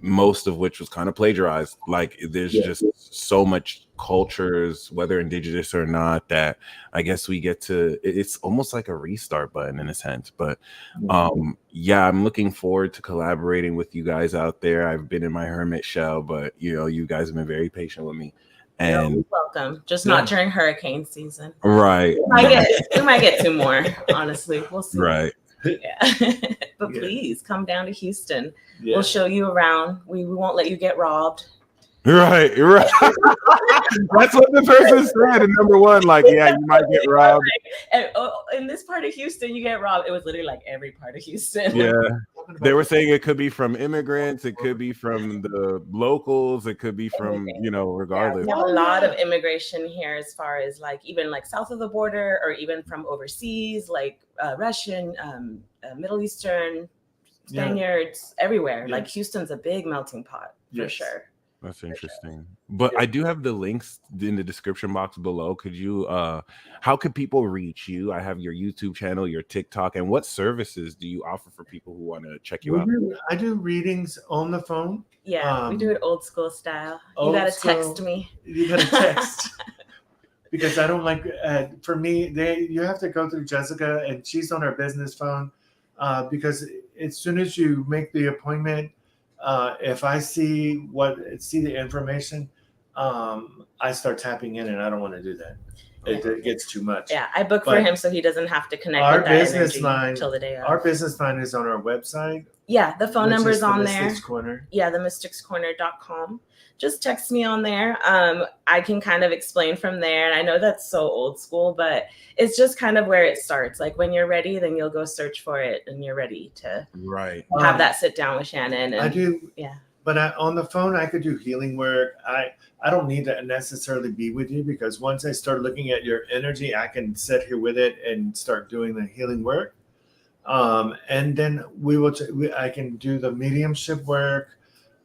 most of which was kind of plagiarized. Like there's just so much cultures, whether indigenous or not, that I guess we get to, it's almost like a restart button in a sense. But yeah, I'm looking forward to collaborating with you guys out there. I've been in my hermit shell, but you guys have been very patient with me. And you're welcome. Just not during hurricane season. Right. We might get 2 more, honestly. We'll see. Right. Yeah. But please come down to Houston. Yeah. We'll show you around. We won't let you get robbed. Right. That's what the person said. And number one, like, yeah, you might get robbed. And, in this part of Houston, you get robbed. It was literally like every part of Houston. Yeah. They were saying it could be from immigrants, it could be from the locals, it could be from, regardless. Yeah, we have a lot of immigration here, as far as like even like south of the border, or even from overseas, like Russian, Middle Eastern, Spaniards, everywhere. Like Houston's a big melting pot for sure. That's interesting. But I do have the links in the description box below. Could you, how could people reach you? I have your YouTube channel, your TikTok, and what services do you offer for people who want to check you out? I do readings on the phone. Yeah, we do it old school style. You got to text me. You got to text. Because I don't like, for me, you have to go through Jessica, and she's on her business phone. Because as soon as you make the appointment, if I see the information, I start tapping in, and I don't want to do that. It gets too much. Yeah, I book for him so he doesn't have to connect with that business line till the day of. Our business line is on our website. Yeah, the phone number is on there. Mystics Corner. Yeah, themysticscorner.com. Just text me on there. I can kind of explain from there. And I know that's so old school, but it's just kind of where it starts. Like when you're ready, then you'll go search for it, and you're ready to have that sit down with Shannon. And, I do. Yeah. But on the phone, I could do healing work. I don't need to necessarily be with you, because once I start looking at your energy, I can sit here with it and start doing the healing work. And then I can do the mediumship work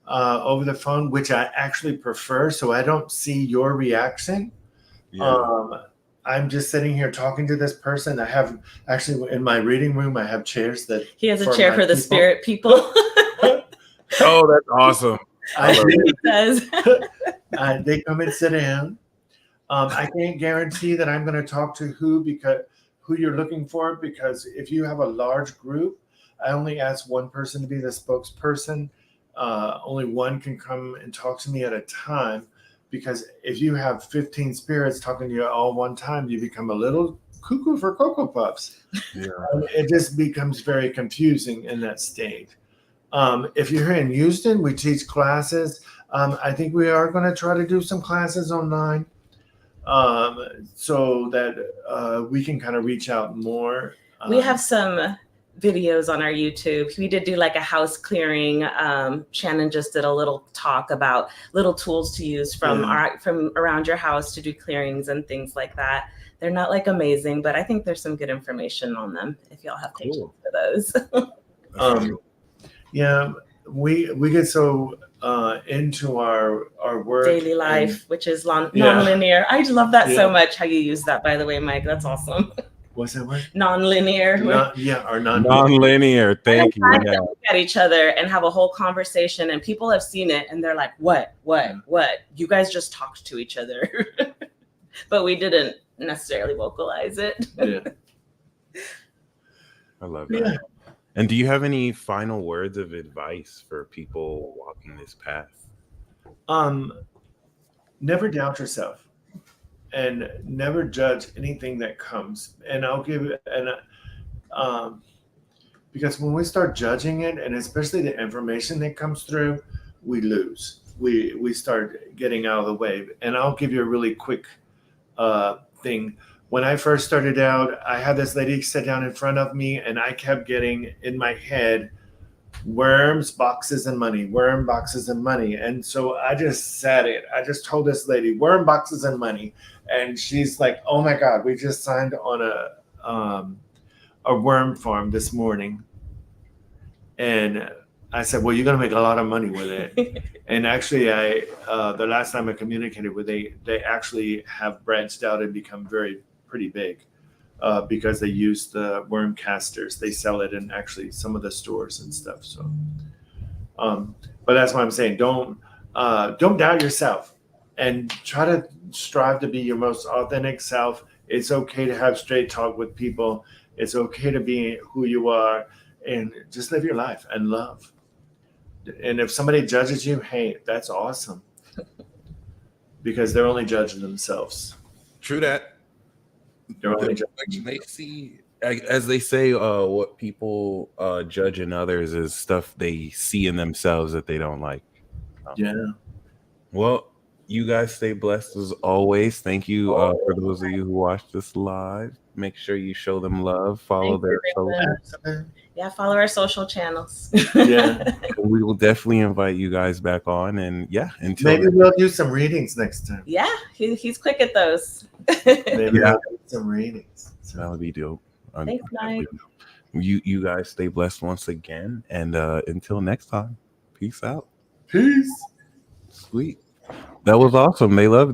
over the phone, which I actually prefer, so I don't see your reaction. I'm just sitting here talking to this person. I have actually in my reading room, I have chairs that he has a chair for the spirit people. Oh, that's awesome. They come and sit down. I can't guarantee that I'm going to talk to who you're looking for, because if you have a large group, I only ask one person to be the spokesperson. Only one can come and talk to me at a time, because if you have 15 spirits talking to you all one time, you become a little cuckoo for Cocoa Puffs. Yeah. It just becomes very confusing in that state. If you're here in Houston, we teach classes. I think we are going to try to do some classes online, so that we can kind of reach out more. We have some videos on our YouTube. We did do like a house clearing. Shannon just did a little talk about little tools to use from around your house to do clearings and things like that. They're not like amazing, but I think there's some good information on them if y'all have patience for those. Yeah, we get so into our work, daily life, which is non-linear. I love that so much. How you use that, by the way, Mike. That's awesome. What's that word? Non-linear. Non-linear. Thank you. Yeah. Look at each other and have a whole conversation, and people have seen it, and they're like, "What? You guys just talked to each other," but we didn't necessarily vocalize it. Yeah. I love that. Yeah. And do you have any final words of advice for people walking this path? Never doubt yourself, and never judge anything that comes. And I'll give it, because when we start judging it, and especially the information that comes through, we lose. We start getting out of the way. And I'll give you a really quick thing. When I first started out, I had this lady sit down in front of me, and I kept getting in my head worms, boxes, and money, worm, boxes, and money. And so I just said it. I just told this lady, worm, boxes, and money. And she's like, oh my God, we just signed on a worm farm this morning. And I said, well, you're going to make a lot of money with it. And actually, the last time I communicated with they actually have branched out and become pretty big. Because they use the worm casters, they sell it in actually some of the stores and stuff. So, but that's why I'm saying don't doubt yourself, and try to strive to be your most authentic self. It's okay to have straight talk with people. It's okay to be who you are, and just live your life and love. And if somebody judges you, hey, that's awesome, because they're only judging themselves. True that. They see, as they say, what people judge in others is stuff they see in themselves that they don't like. Yeah. Well, you guys stay blessed as always. Thank you for those of you who watched this live. Make sure you show them love. Follow their social. Yeah, follow our social channels. Yeah. We will definitely invite you guys back on. And yeah, until maybe we'll do some readings next time. Yeah, he's quick at those. Maybe we'll do some readings. So that would be dope. Thanks, Mike. You guys stay blessed once again. And until next time, peace out. Peace. Sweet. That was awesome. They loved it.